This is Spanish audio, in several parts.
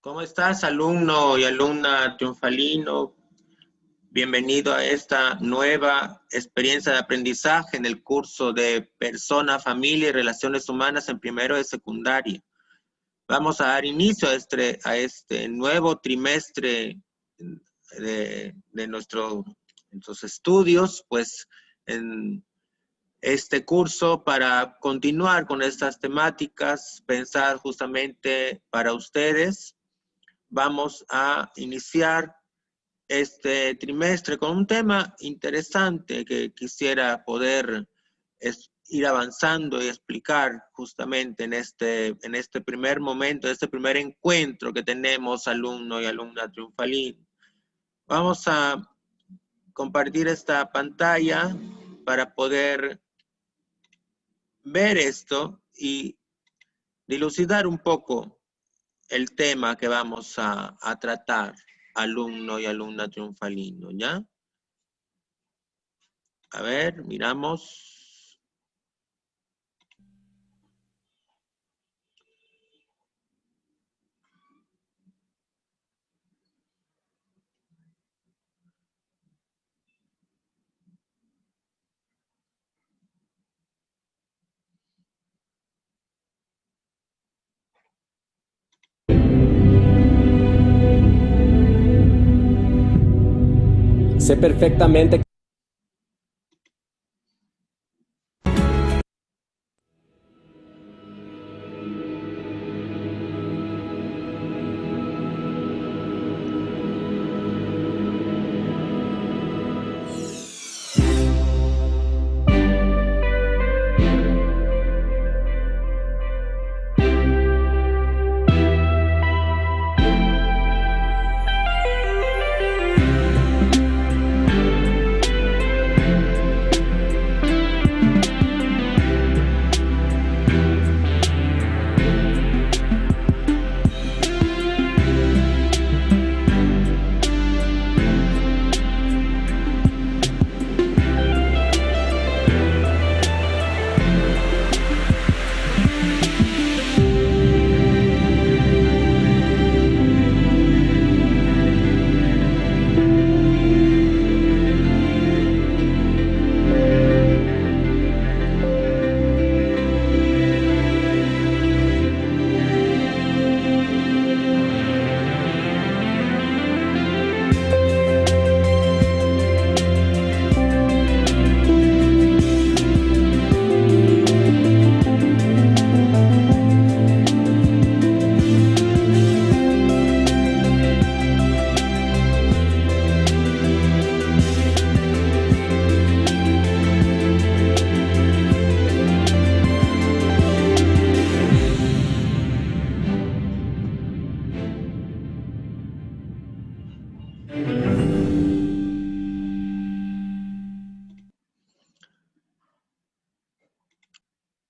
¿Cómo estás, alumno y alumna triunfalino? Bienvenido a esta nueva experiencia de aprendizaje en el curso de Persona, Familia y Relaciones Humanas en primero de secundaria. Vamos a dar inicio a este nuevo trimestre de nuestros estudios, pues en este curso para continuar con estas temáticas, pensar justamente para ustedes. Vamos a iniciar este trimestre con un tema interesante que quisiera poder ir avanzando y explicar justamente en este primer momento, este primer encuentro que tenemos alumno y alumna triunfalín. Vamos a compartir esta pantalla para poder ver esto y dilucidar un poco el tema que vamos a tratar, alumno y alumna triunfalino, ¿ya? A ver, miramos. Sé perfectamente.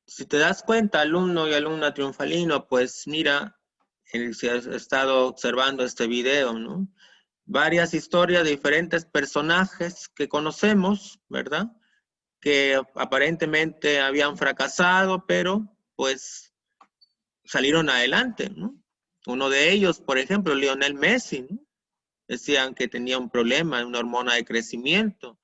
Si te das cuenta, alumno y alumna triunfalino, pues mira, si has estado observando este video, ¿no? Varias historias de diferentes personajes que conocemos, ¿verdad? Que aparentemente habían fracasado, pero pues salieron adelante, ¿no? Uno de ellos, por ejemplo, Lionel Messi, ¿no? Decían que tenía un problema, una hormona de crecimiento,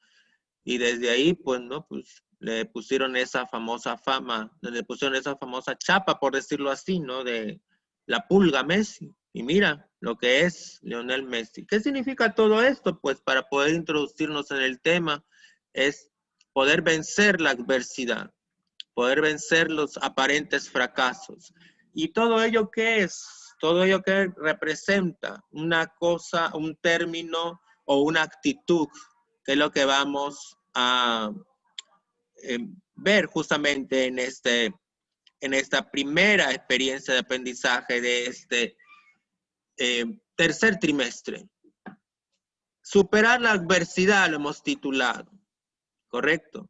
y desde ahí, pues, ¿no? Pues le pusieron esa famosa fama, le pusieron esa famosa chapa, por decirlo así, ¿no? De la pulga Messi. Y mira lo que es Lionel Messi. ¿Qué significa todo esto? Pues para poder introducirnos en el tema es poder vencer la adversidad, poder vencer los aparentes fracasos. ¿Y todo ello qué es? Todo ello que representa una cosa, un término o una actitud, que es lo que vamos a ver justamente en esta primera experiencia de aprendizaje de este tercer trimestre. Superar la adversidad lo hemos titulado, ¿correcto?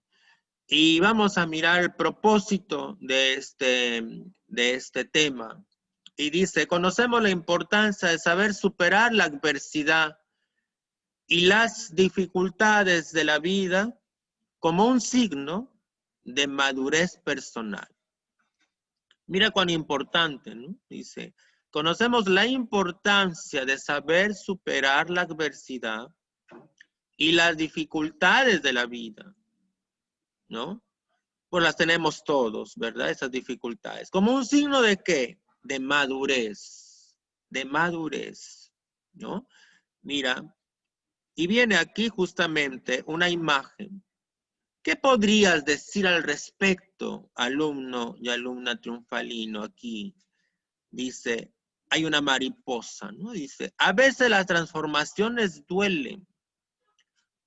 Y vamos a mirar el propósito de este tema. Y dice, conocemos la importancia de saber superar la adversidad y las dificultades de la vida como un signo de madurez personal. Mira cuán importante, ¿no? Dice, conocemos la importancia de saber superar la adversidad y las dificultades de la vida, ¿no? Pues las tenemos todos, ¿verdad? Esas dificultades. ¿Como un signo de qué? De madurez, ¿no? Mira, y viene aquí justamente una imagen. ¿Qué podrías decir al respecto, alumno y alumna triunfalino? Aquí dice, hay una mariposa, ¿no? Dice, a veces las transformaciones duelen,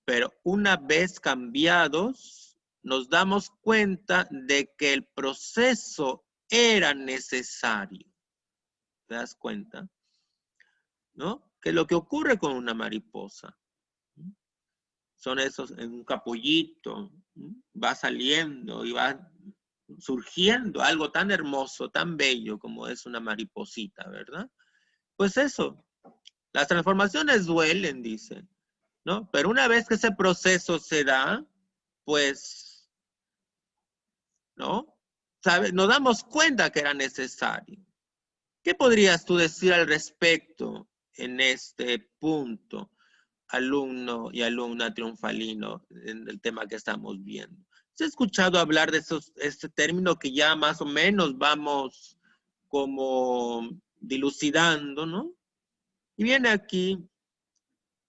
pero una vez cambiados, nos damos cuenta de que el proceso era necesario. ¿Te das cuenta? ¿No? Que lo que ocurre con una mariposa, ¿no? Son esos, en un capullito, ¿no? Va saliendo y va surgiendo algo tan hermoso, tan bello como es una mariposita, ¿verdad? Pues eso, las transformaciones duelen, dicen, ¿no? Pero una vez que ese proceso se da, pues, ¿no? ¿Sabe? Nos damos cuenta que era necesario. ¿Qué podrías tú decir al respecto en este punto, alumno y alumna triunfalino, en el tema que estamos viendo? ¿Se ha escuchado hablar de este término que ya más o menos vamos como dilucidando, ¿no? Y viene aquí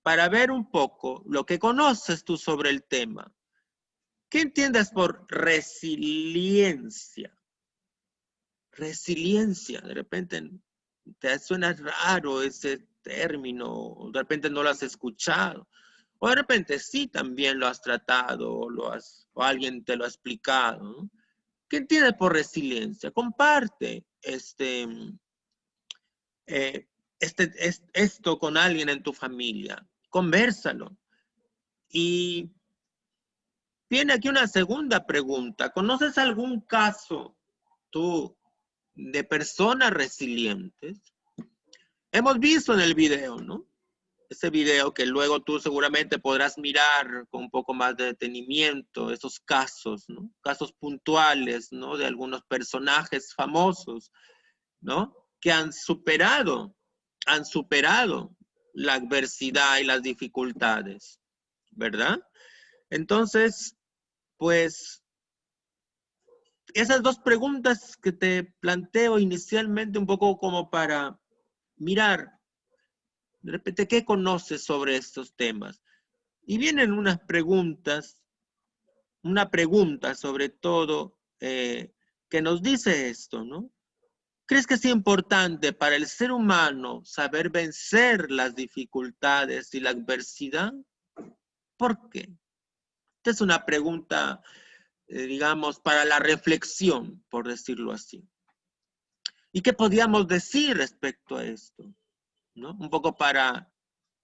para ver un poco lo que conoces tú sobre el tema. ¿Qué entiendes por resiliencia? Resiliencia, de repente te suena raro ese término, de repente no lo has escuchado, o de repente sí también lo has tratado, o alguien te lo ha explicado, ¿no? ¿Qué entiendes por resiliencia? Comparte esto con alguien en tu familia, convérsalo. Y viene aquí una segunda pregunta. ¿Conoces algún caso tú de personas resilientes? Hemos visto en el video, ¿no? Ese video que luego tú seguramente podrás mirar con un poco más de detenimiento, esos casos, ¿no? Casos puntuales, ¿no? De algunos personajes famosos, ¿no? Que han superado la adversidad y las dificultades, ¿verdad? Entonces, pues, esas dos preguntas que te planteo inicialmente un poco como para mirar, de repente, ¿qué conoces sobre estos temas? Y vienen unas preguntas, una pregunta sobre todo que nos dice esto, ¿no? ¿Crees que es importante para el ser humano saber vencer las dificultades y la adversidad? ¿Por qué? Esta es una pregunta, digamos, para la reflexión, por decirlo así. ¿Y qué podríamos decir respecto a esto? ¿No? Un poco para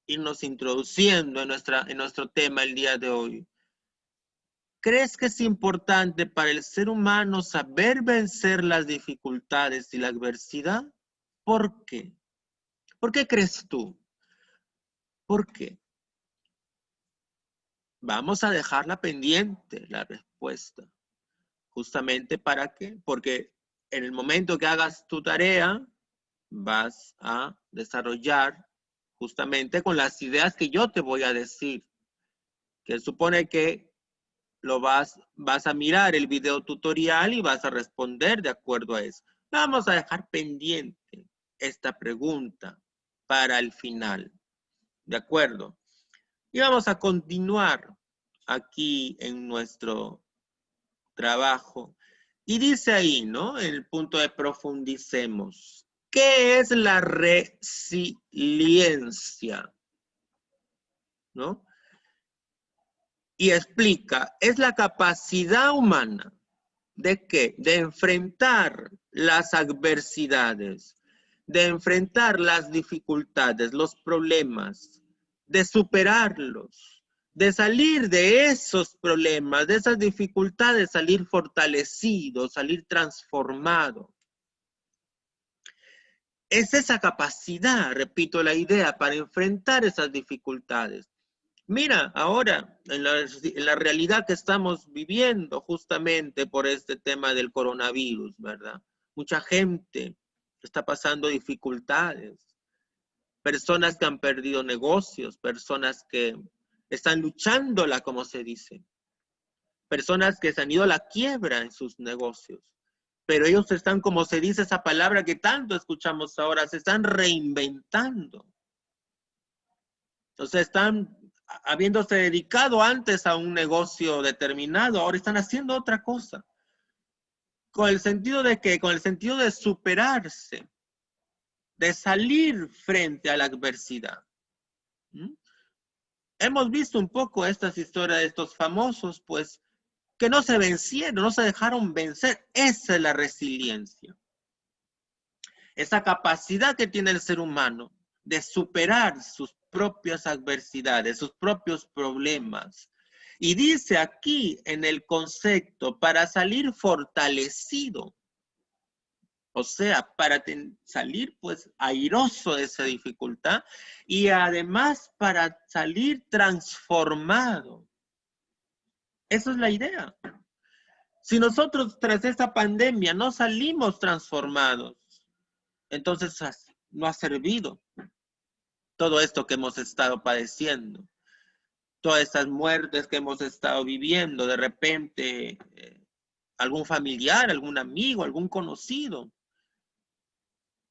irnos introduciendo en nuestro tema el día de hoy. ¿Crees que es importante para el ser humano saber vencer las dificultades y la adversidad? ¿Por qué? ¿Por qué crees tú? ¿Por qué? Vamos a dejarla pendiente, la respuesta. Justamente para qué? Porque en el momento que hagas tu tarea, vas a desarrollar justamente con las ideas que yo te voy a decir, que supone que vas a mirar el video tutorial y vas a responder de acuerdo a eso. Vamos a dejar pendiente esta pregunta para el final. ¿De acuerdo? Y vamos a continuar aquí en nuestro trabajo. Y dice ahí, ¿no? En el punto de profundicemos. ¿Qué es la resiliencia? ¿No? Y explica, es la capacidad humana ¿de qué? De enfrentar las adversidades, de enfrentar las dificultades, los problemas, de superarlos, de salir de esos problemas, de esas dificultades, salir fortalecido, salir transformado. Es esa capacidad, repito la idea, para enfrentar esas dificultades. Mira, ahora, en la realidad que estamos viviendo justamente por este tema del coronavirus, ¿verdad? Mucha gente está pasando dificultades, personas que han perdido negocios, personas que están luchándola, como se dice, personas que se han ido a la quiebra en sus negocios, pero ellos están, como se dice esa palabra que tanto escuchamos ahora, se están reinventando. Entonces están habiéndose dedicado antes a un negocio determinado, ahora están haciendo otra cosa. ¿Con el sentido de qué? Con el sentido de superarse, de salir frente a la adversidad. ¿Mm? Hemos visto un poco estas historias de estos famosos, pues, que no se vencieron, no se dejaron vencer. Esa es la resiliencia. Esa capacidad que tiene el ser humano de superar sus propias adversidades, sus propios problemas. Y dice aquí en el concepto, para salir fortalecido. O sea, para salir pues airoso de esa dificultad y además para salir transformado. Esa es la idea. Si nosotros tras esta pandemia no salimos transformados, entonces no ha servido todo esto que hemos estado padeciendo, todas estas muertes que hemos estado viviendo, de repente algún familiar, algún amigo, algún conocido.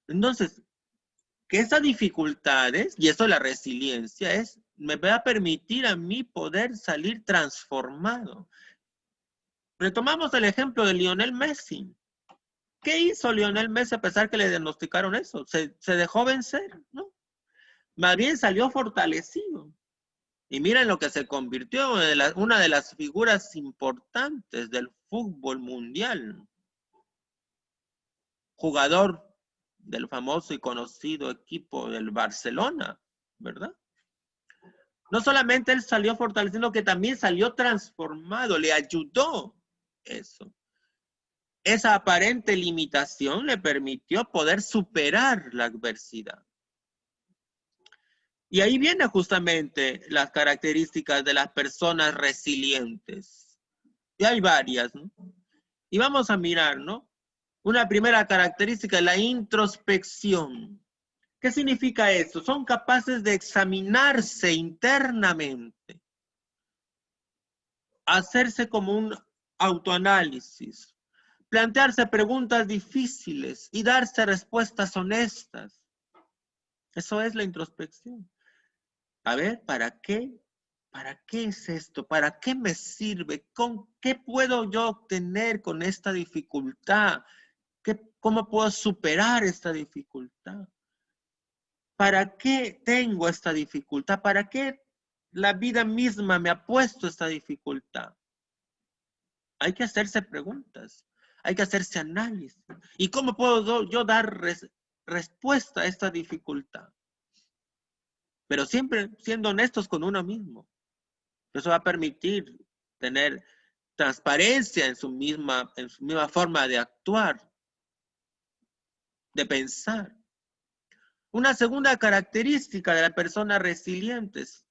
Entonces, que esas dificultades, y eso la resiliencia, me va a permitir a mí poder salir transformado. Retomamos el ejemplo de Lionel Messi. ¿Qué hizo Lionel Messi a pesar que le diagnosticaron eso? Se dejó vencer, ¿no? Más bien salió fortalecido. Y miren lo que se convirtió en una de las figuras importantes del fútbol mundial. Jugador del famoso y conocido equipo del Barcelona, ¿verdad? No solamente él salió fortaleciendo, que también salió transformado, le ayudó eso. Esa aparente limitación le permitió poder superar la adversidad. Y ahí vienen justamente las características de las personas resilientes. Y hay varias, ¿no? Y vamos a mirar, ¿no? Una primera característica es la introspección. ¿Qué significa esto? Son capaces de examinarse internamente, hacerse como un autoanálisis, plantearse preguntas difíciles y darse respuestas honestas. Eso es la introspección. A ver, ¿para qué? ¿Para qué es esto? ¿Para qué me sirve? ¿Con qué puedo yo obtener con esta dificultad? ¿Cómo puedo superar esta dificultad? ¿Para qué tengo esta dificultad? ¿Para qué la vida misma me ha puesto esta dificultad? Hay que hacerse preguntas, hay que hacerse análisis. ¿Y cómo puedo yo dar respuesta a esta dificultad? Pero siempre siendo honestos con uno mismo. Eso va a permitir tener transparencia en su misma forma de actuar, de pensar. Una segunda característica de las personas resilientes,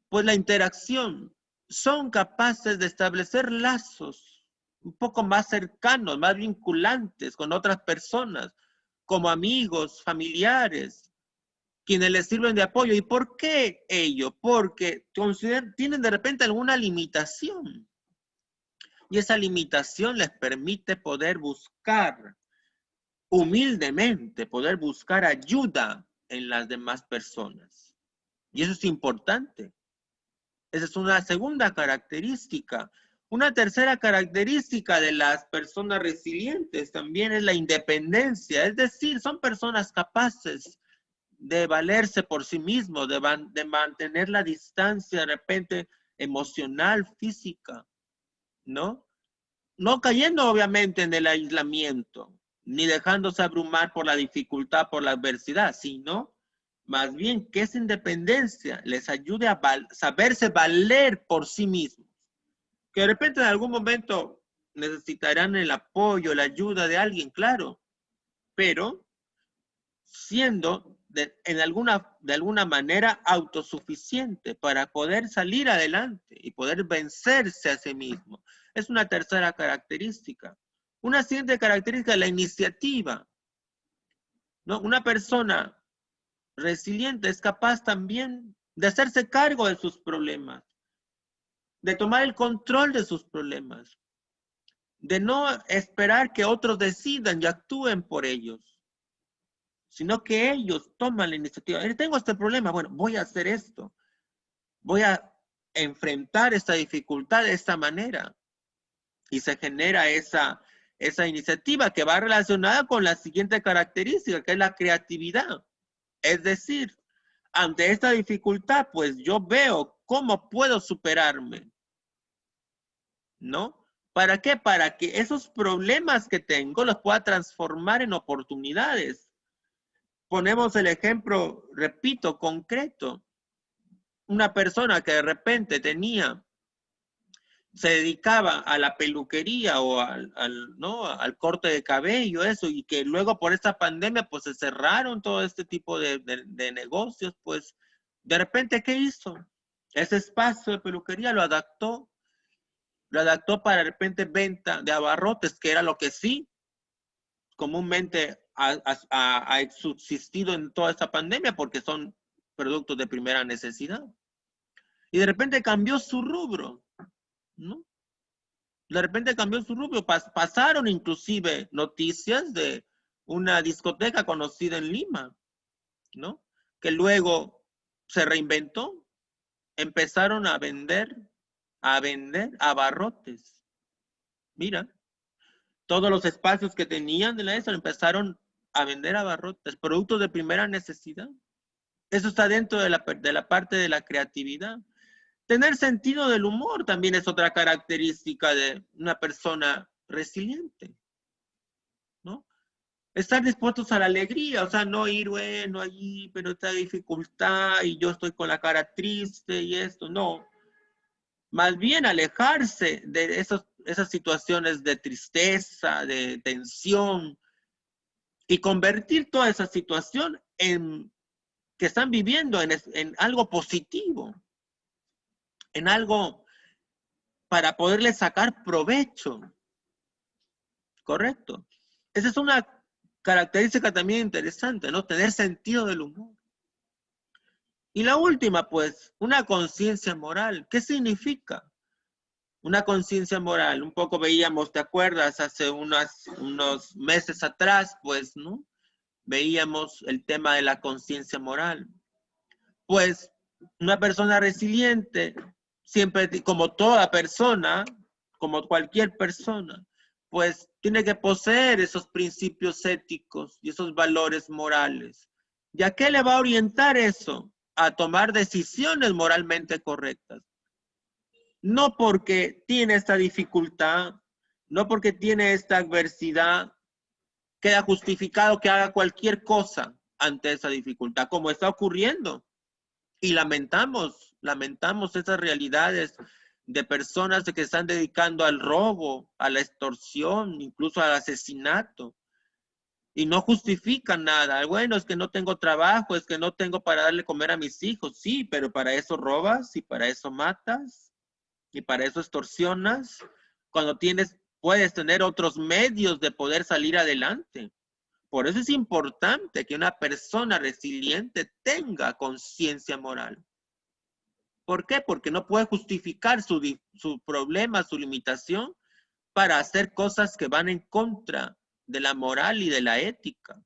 pues la interacción. Son capaces de establecer lazos un poco más cercanos, más vinculantes con otras personas, como amigos, familiares, quienes les sirven de apoyo. ¿Y por qué ello? Porque tienen de repente alguna limitación. Y esa limitación les permite poder buscar humildemente, poder buscar ayuda en las demás personas. Y eso es importante. Esa es una segunda característica. Una tercera característica de las personas resilientes también es la independencia. Es decir, son personas capaces de valerse por sí mismos, de mantener la distancia de repente emocional, física, ¿no? No cayendo obviamente en el aislamiento, ni dejándose abrumar por la dificultad, por la adversidad, sino más bien que esa independencia les ayude a saberse valer por sí mismos. Que de repente en algún momento necesitarán el apoyo, la ayuda de alguien, claro, pero siendo de alguna manera autosuficiente para poder salir adelante y poder vencerse a sí mismo. Es una tercera característica. Una siguiente característica es la iniciativa. ¿no? Una persona resiliente es capaz también de hacerse cargo de sus problemas, de tomar el control de sus problemas, de no esperar que otros decidan y actúen por ellos, sino que ellos toman la iniciativa. Tengo este problema, bueno, voy a hacer esto, voy a enfrentar esta dificultad de esta manera. Y se genera esa iniciativa que va relacionada con la siguiente característica, que es la creatividad. Es decir, ante esta dificultad, pues yo veo cómo puedo superarme, ¿no? ¿Para qué? Para que esos problemas que tengo los pueda transformar en oportunidades. Ponemos el ejemplo, repito, concreto. Una persona que de repente se dedicaba a la peluquería o ¿no? al corte de cabello, eso, y que luego por esta pandemia pues se cerraron todo este tipo de negocios, pues de repente, ¿qué hizo? Ese espacio de peluquería lo adaptó para de repente venta de abarrotes, que era lo que sí comúnmente ha subsistido en toda esta pandemia, porque son productos de primera necesidad. Y de repente cambió su rubro, ¿no? De repente cambió su rubro. Pasaron inclusive noticias de una discoteca conocida en Lima, ¿no? Que luego se reinventó. Empezaron a vender abarrotes. Mira, todos los espacios que tenían de la ESO empezaron a vender abarrotes, productos de primera necesidad. Eso está dentro de la parte de la creatividad. Tener sentido del humor también es otra característica de una persona resiliente, ¿no? Estar dispuestos a la alegría, o sea, no ir, bueno, allí, pero esta dificultad y yo estoy con la cara triste y esto, no. Más bien alejarse de esas situaciones de tristeza, de tensión, y convertir toda esa situación que están viviendo en algo positivo, en algo para poderle sacar provecho. ¿Correcto? Esa es una característica también interesante, ¿no? Tener sentido del humor. Y la última, pues, una conciencia moral. ¿Qué significa? Una conciencia moral. Un poco veíamos, ¿te acuerdas? Hace unos meses atrás, pues, ¿no? Veíamos el tema de la conciencia moral. Pues, una persona resiliente, siempre, como toda persona, como cualquier persona, pues tiene que poseer esos principios éticos y esos valores morales. ¿Y a qué le va a orientar eso? A tomar decisiones moralmente correctas. No porque tiene esta dificultad, no porque tiene esta adversidad, queda justificado que haga cualquier cosa ante esa dificultad, como está ocurriendo. Y lamentamos esas realidades de personas que están dedicando al robo, a la extorsión, incluso al asesinato. Y no justifican nada. Bueno, es que no tengo trabajo, es que no tengo para darle comer a mis hijos. Sí, pero para eso robas y para eso matas y para eso extorsionas. Cuando puedes tener otros medios de poder salir adelante. Por eso es importante que una persona resiliente tenga conciencia moral. ¿Por qué? Porque no puede justificar su problema, su limitación, para hacer cosas que van en contra de la moral y de la ética.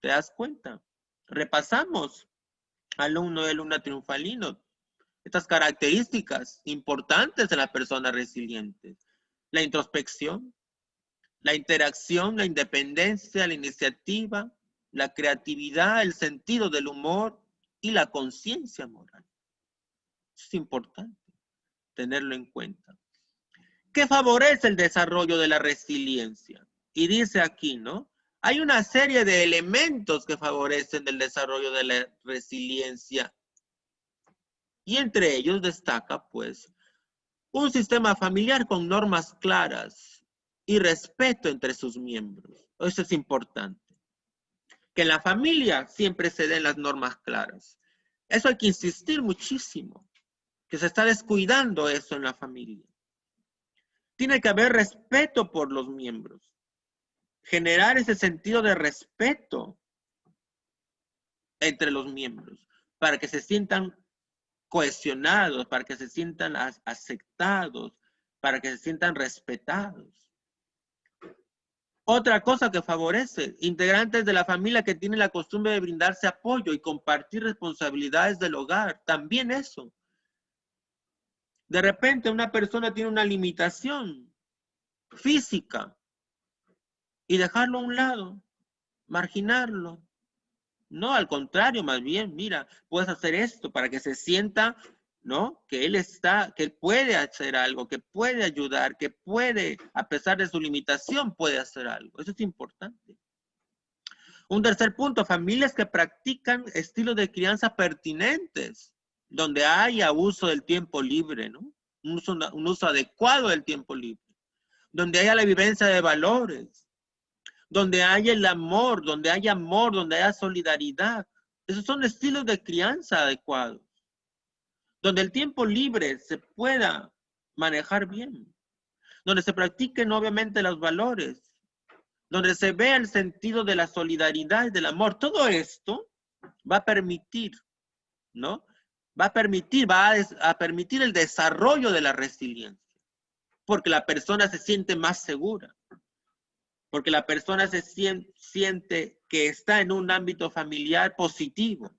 ¿Te das cuenta? Repasamos, alumno de alumna triunfalino, estas características importantes de la persona resiliente. La introspección, la interacción, la independencia, la iniciativa, la creatividad, el sentido del humor y la conciencia moral. Es importante tenerlo en cuenta. ¿Qué favorece el desarrollo de la resiliencia? Y dice aquí, ¿no? Hay una serie de elementos que favorecen el desarrollo de la resiliencia. Y entre ellos destaca, pues, un sistema familiar con normas claras y respeto entre sus miembros. Eso es importante. Que en la familia siempre se den las normas claras. Eso hay que insistir muchísimo. Que se está descuidando eso en la familia. Tiene que haber respeto por los miembros. Generar ese sentido de respeto entre los miembros, para que se sientan cohesionados, para que se sientan aceptados, para que se sientan respetados. Otra cosa que favorece, integrantes de la familia que tienen la costumbre de brindarse apoyo y compartir responsabilidades del hogar, también eso. De repente una persona tiene una limitación física y dejarlo a un lado, marginarlo. No, al contrario, más bien, mira, puedes hacer esto para que se sienta, ¿no? Que él puede hacer algo, que puede ayudar, que puede, a pesar de su limitación, puede hacer algo. Eso es importante. Un tercer punto, familias que practican estilos de crianza pertinentes, donde haya uso del tiempo libre, ¿no? Un uso adecuado del tiempo libre, donde haya la vivencia de valores, donde haya el amor, donde haya solidaridad. Esos son estilos de crianza adecuados, donde el tiempo libre se pueda manejar bien, donde se practiquen obviamente los valores, donde se vea el sentido de la solidaridad y del amor. Todo esto va a permitir, ¿no? Va a permitir el desarrollo de la resiliencia, porque la persona se siente más segura, porque la persona se siente que está en un ámbito familiar positivo.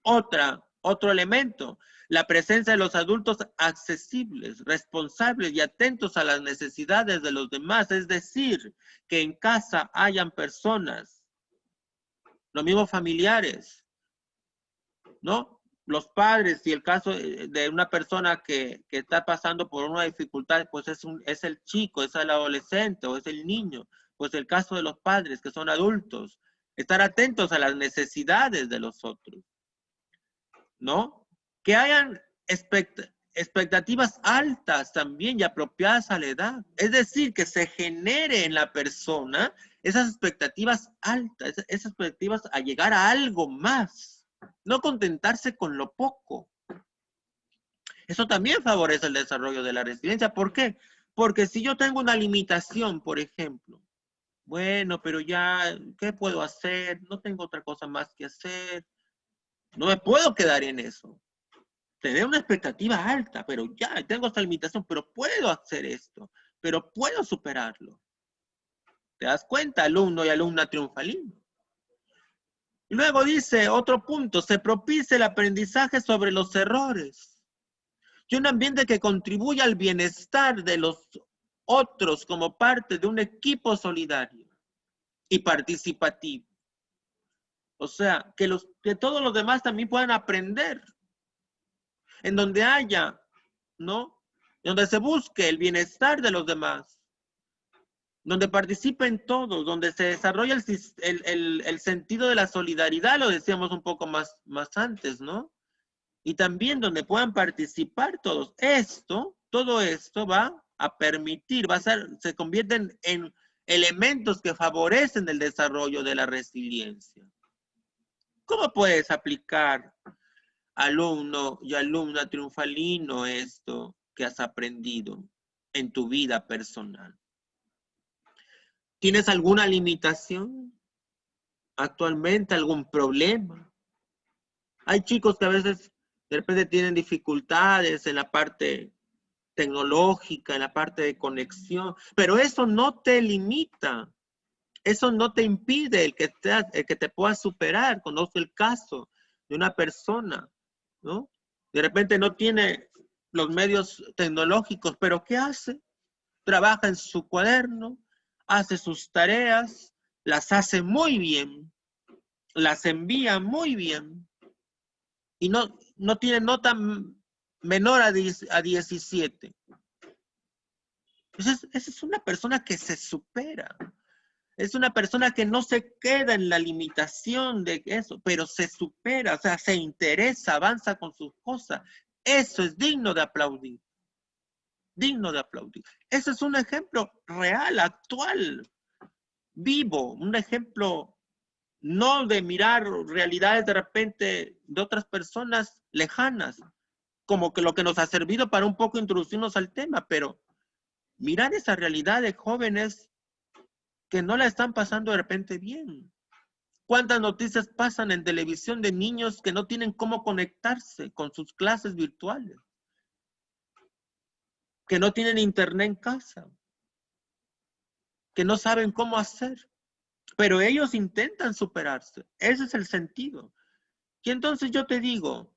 Otro elemento, la presencia de los adultos accesibles, responsables y atentos a las necesidades de los demás, es decir, que en casa hayan personas, los mismos familiares, ¿no? Los padres, y el caso de una persona que está pasando por una dificultad, pues es el chico, es el adolescente o es el niño. Pues el caso de los padres que son adultos, estar atentos a las necesidades de los otros, ¿no? Que hayan expectativas altas también y apropiadas a la edad. Es decir, que se genere en la persona esas expectativas altas, esas expectativas a llegar a algo más. No contentarse con lo poco. Eso también favorece el desarrollo de la resiliencia. ¿Por qué? Porque si yo tengo una limitación, por ejemplo, bueno, pero ya, ¿qué puedo hacer? No tengo otra cosa más que hacer. No me puedo quedar en eso. Tener una expectativa alta, pero ya, tengo esta limitación, pero puedo hacer esto, pero puedo superarlo. ¿Te das cuenta, alumno y alumna triunfalino? Luego dice, otro punto, se propicia el aprendizaje sobre los errores. Y un ambiente que contribuya al bienestar de los otros como parte de un equipo solidario y participativo. O sea, que todos los demás también puedan aprender. En donde haya, ¿no? Donde se busque el bienestar de los demás. Donde participen todos, donde se desarrolla el sentido de la solidaridad, lo decíamos un poco más antes, ¿no? Y también donde puedan participar todos. Todo esto va a permitir, se convierten en elementos que favorecen el desarrollo de la resiliencia. ¿Cómo puedes aplicar, alumno y alumna triunfalino, esto que has aprendido en tu vida personal? ¿Tienes alguna limitación actualmente, algún problema? Hay chicos que a veces de repente tienen dificultades en la parte tecnológica, en la parte de conexión, pero eso no te limita, eso no te impide el que te puedas superar. Conozco el caso de una persona, ¿no? De repente no tiene los medios tecnológicos, pero ¿qué hace? Trabaja en su cuaderno, hace sus tareas, las hace muy bien, las envía muy bien, y no tiene nota menor a 17. Esa es una persona que se supera. Es una persona que no se queda en la limitación de eso, pero se supera, o sea, se interesa, avanza con sus cosas. Eso es digno de aplaudir. Digno de aplaudir. Ese es un ejemplo real, actual, vivo, un ejemplo no de mirar realidades de repente de otras personas lejanas, como que lo que nos ha servido para un poco introducirnos al tema, pero mirar esa realidad de jóvenes que no la están pasando de repente bien, ¿Cuántas noticias pasan en televisión de niños que no tienen cómo conectarse con sus clases virtuales? Que no tienen internet en casa, que no saben cómo hacer, pero ellos intentan superarse. Ese es el sentido. Y entonces yo te digo,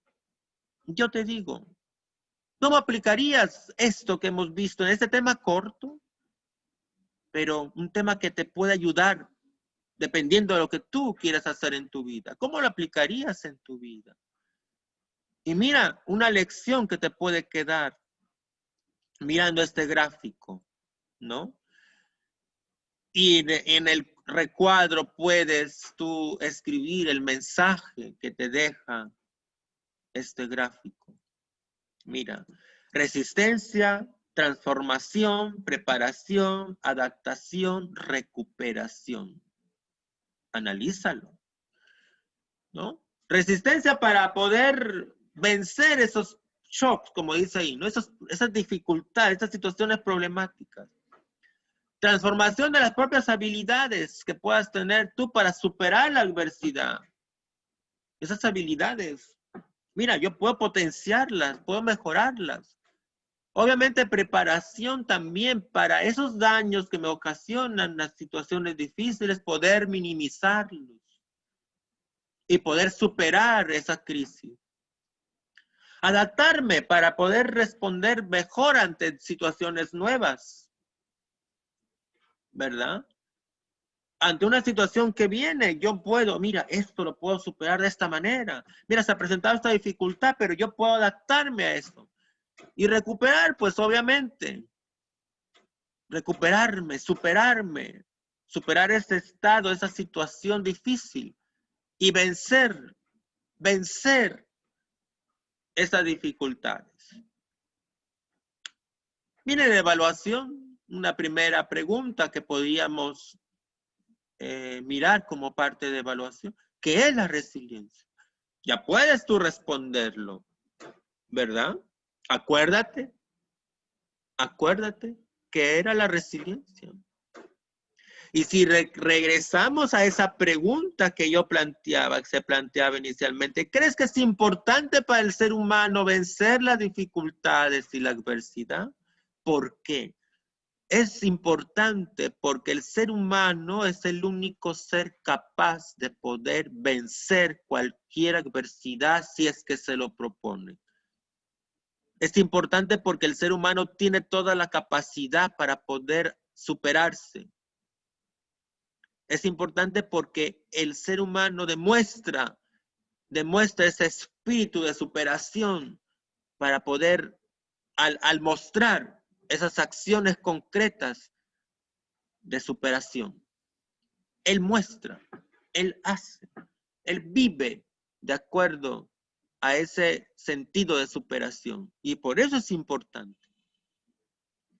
¿cómo aplicarías esto que hemos visto en este tema corto, pero un tema que te puede ayudar dependiendo de lo que tú quieras hacer en tu vida? ¿Cómo lo aplicarías en tu vida? Y mira, una lección que te puede quedar mirando este gráfico, ¿no? Y en el recuadro puedes tú escribir el mensaje que te deja este gráfico. Mira, resistencia, transformación, preparación, adaptación, recuperación. Analízalo, ¿no? Resistencia para poder vencer esos shocks, como dice ahí, ¿no? Esas dificultades, esas situaciones problemáticas. Transformación de las propias habilidades que puedas tener tú para superar la adversidad. Esas habilidades, mira, yo puedo potenciarlas, puedo mejorarlas. Obviamente preparación también para esos daños que me ocasionan las situaciones difíciles, poder minimizarlos y poder superar esa crisis. Adaptarme para poder responder mejor ante situaciones nuevas, ¿verdad? Ante una situación que viene, yo puedo, mira, esto lo puedo superar de esta manera. Mira, se ha presentado esta dificultad, pero yo puedo adaptarme a esto. Y recuperar, pues obviamente, recuperarme, superar ese estado, esa situación difícil y vencer esas dificultades. Viene de evaluación, una primera pregunta que podíamos mirar como parte de evaluación. ¿Qué es la resiliencia? Ya puedes tú responderlo, ¿verdad? Acuérdate que era la resiliencia. Y si regresamos a esa pregunta que yo planteaba, que se planteaba inicialmente, ¿crees que es importante para el ser humano vencer las dificultades y la adversidad? ¿Por qué? Es importante porque el ser humano es el único ser capaz de poder vencer cualquier adversidad si es que se lo propone. Es importante porque el ser humano tiene toda la capacidad para poder superarse. Es importante porque el ser humano demuestra ese espíritu de superación para poder, al mostrar esas acciones concretas de superación. Él muestra, él hace, él vive de acuerdo a ese sentido de superación. Y por eso es importante.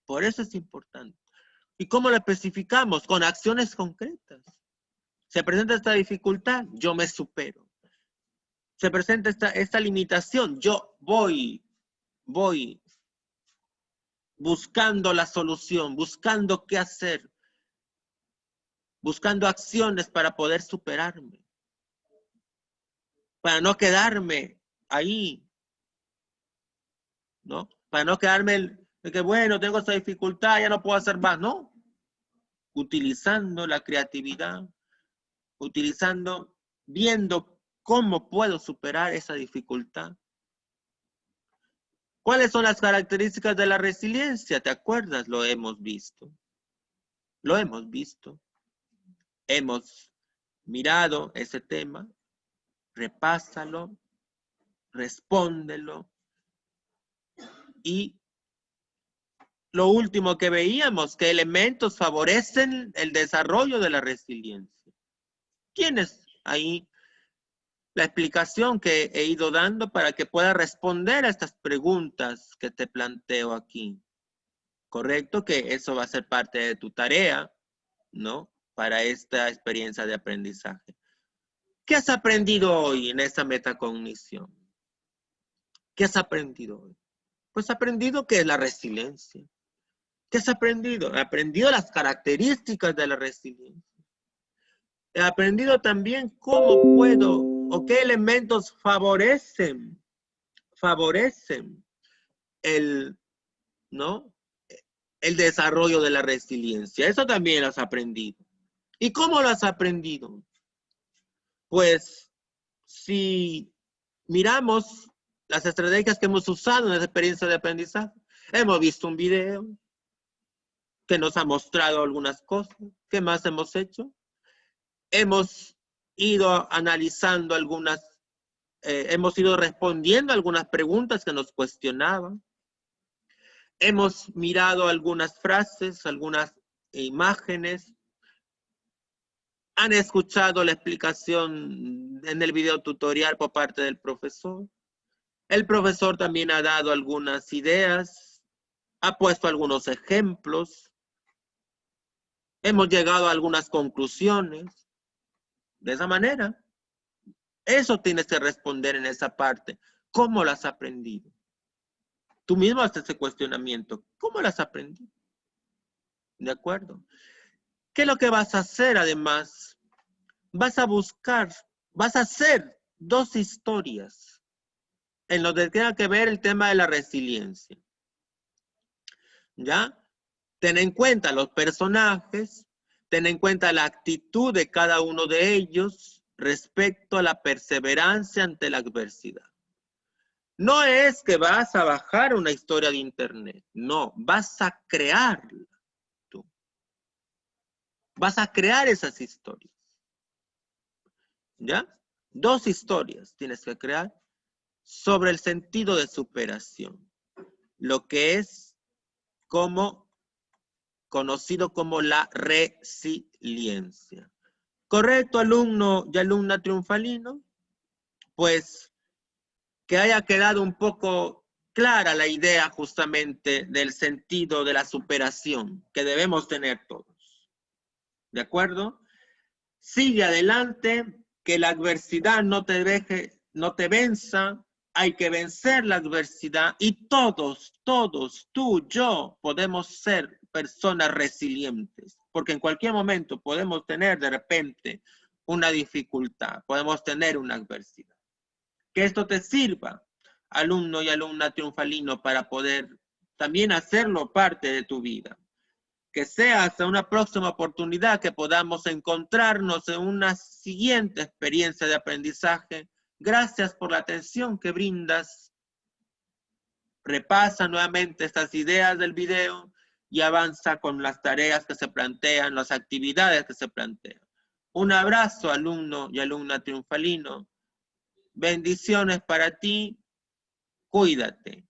Por eso es importante. ¿Y cómo lo especificamos? Con acciones concretas. Se presenta esta dificultad, yo me supero. Se presenta esta limitación, yo voy buscando la solución, buscando qué hacer, buscando acciones para poder superarme, para no quedarme ahí, ¿no? Para no quedarme de que, bueno, tengo esta dificultad, ya no puedo hacer más, ¿no? Utilizando la creatividad, viendo cómo puedo superar esa dificultad. ¿Cuáles son las características de la resiliencia? ¿Te acuerdas? Lo hemos visto. Lo hemos visto. Hemos mirado ese tema. Repásalo. Respóndelo. Y lo último que veíamos, ¿qué elementos favorecen el desarrollo de la resiliencia? ¿Tienes ahí la explicación que he ido dando para que puedas responder a estas preguntas que te planteo aquí? Correcto, que eso va a ser parte de tu tarea, ¿no? Para esta experiencia de aprendizaje. ¿Qué has aprendido hoy en esta metacognición? ¿Qué has aprendido hoy? Pues aprendido qué es la resiliencia. ¿Qué has aprendido? He aprendido las características de la resiliencia. he aprendido también cómo puedo o qué elementos favorecen el, ¿no? El desarrollo de la resiliencia. Eso también lo has aprendido. ¿Y cómo lo has aprendido? Pues si miramos las estrategias que hemos usado en esa experiencia de aprendizaje, hemos visto un video que nos ha mostrado algunas cosas. ¿Qué más hemos hecho? Hemos ido analizando hemos ido respondiendo algunas preguntas que nos cuestionaban. Hemos mirado algunas frases, algunas imágenes. Han escuchado la explicación en el video tutorial por parte del profesor. El profesor también ha dado algunas ideas, ha puesto algunos ejemplos. Hemos llegado a algunas conclusiones. De esa manera, eso tienes que responder en esa parte. ¿Cómo lo has aprendido? Tú mismo haces ese cuestionamiento. ¿Cómo lo has aprendido? ¿De acuerdo? ¿Qué es lo que vas a hacer además? Vas a buscar, vas a hacer 2 historias en lo que tenga que ver el tema de la resiliencia. ¿Ya? Ten en cuenta los personajes, ten en cuenta la actitud de cada uno de ellos respecto a la perseverancia ante la adversidad. No es que vas a bajar una historia de internet, no, vas a crearla tú. Vas a crear esas historias. ¿Ya? 2 historias tienes que crear sobre el sentido de superación, lo que es conocido como la resiliencia. ¿Correcto, alumno y alumna triunfalino? Pues que haya quedado un poco clara la idea justamente del sentido de la superación que debemos tener todos. ¿De acuerdo? Sigue adelante, que la adversidad no te venza, hay que vencer la adversidad y todos, tú, yo, podemos ser personas resilientes, porque en cualquier momento podemos tener de repente una dificultad, podemos tener una adversidad. Que esto te sirva, alumno y alumna triunfalino, para poder también hacerlo parte de tu vida. Que sea hasta una próxima oportunidad que podamos encontrarnos en una siguiente experiencia de aprendizaje. Gracias por la atención que brindas. Repasa nuevamente estas ideas del video y avanza con las tareas que se plantean, las actividades que se plantean. Un abrazo, alumno y alumna triunfalino. Bendiciones para ti. Cuídate.